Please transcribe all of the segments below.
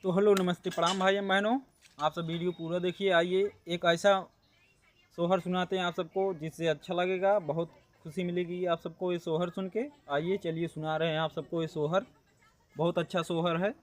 तो हेलो नमस्ते प्रणाम भाई बहनों, आप सब वीडियो पूरा देखिए। आइए एक ऐसा सोहर सुनाते हैं आप सबको जिससे अच्छा लगेगा, बहुत खुशी मिलेगी आप सबको ये सोहर सुन के। आइए चलिए सुना रहे हैं आप सबको ये सोहर, बहुत अच्छा सोहर है।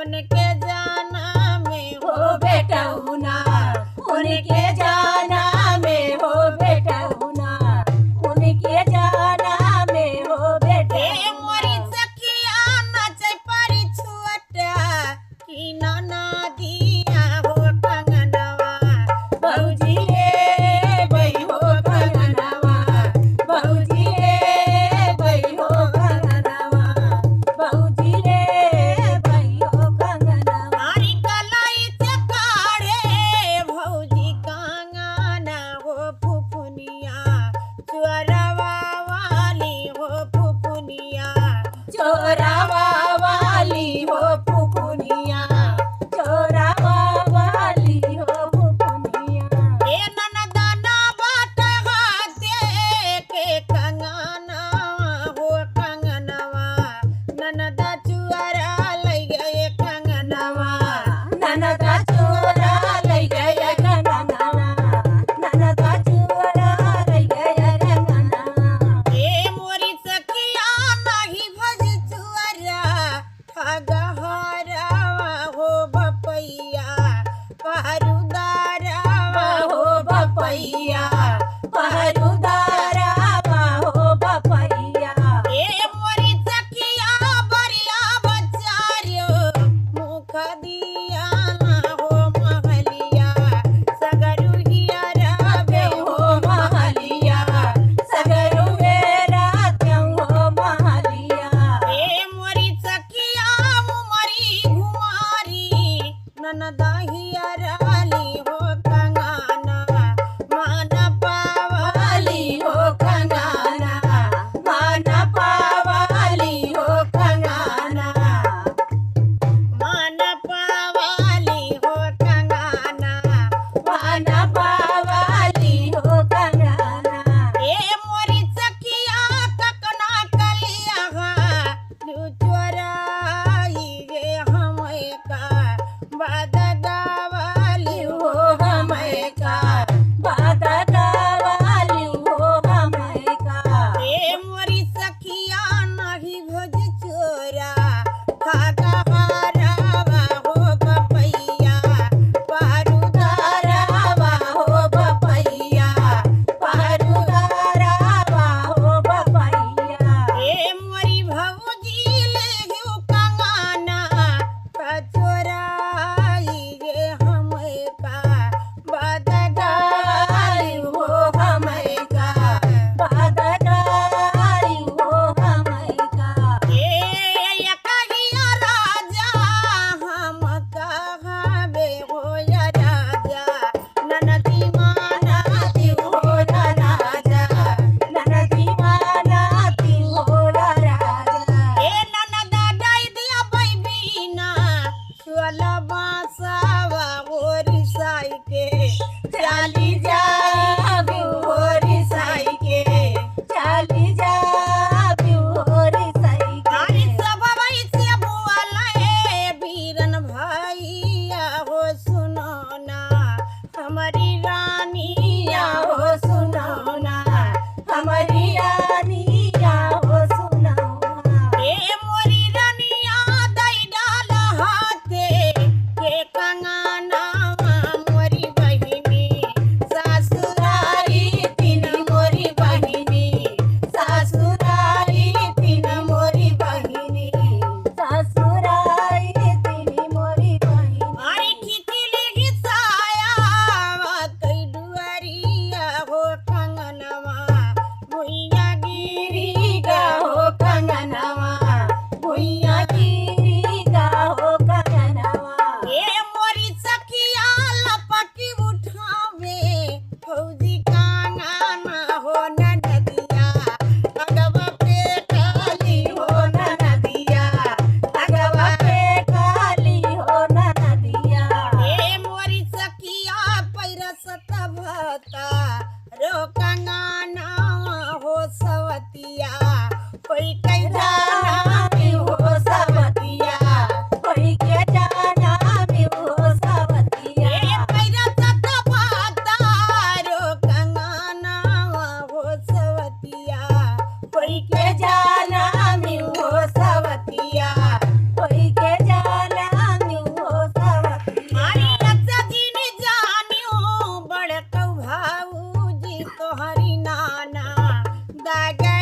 उनके जाना में हो बेटौना, उनके जाना में हो बेटौना, उनके जाना में हो बेटे। मोरी सखिया नाचे परी छुअटा की नाना दिया हो कंगनवा, भौजी रे बई हो कंगनवा, भौजी रे बई हो कंगनवा, भौजी रे बई हो कंगनवा। हरी कलाई से काढ़े भौजी कंगना हो फुफुनिया, चोरवा वाली हो फुफुनिया, चोरवा वाली हो फुफुनिया, चोरवा वाली हो फुफुनिया। ए ननदा ना बाट हाथे के कंगना हो कंगनवा, ननदा चुअरा लई गए कंगनवा, ननदा चुअरा लई गए कंगनवा, ननदा चुअरा लई गए कंगनवा। कंगाना हो सवतिया कोई के जाना में हो सवतिया कोई के जाना में हो सवतिया पैरा सत पातारो कंगाना हो सवतिया कोई के जाना में हो सवतिया कोई के जाना में हो सवतिया हरी अच्छा जी ने जानियो बड़ कौ भाऊ जी तोहरी नाना दागा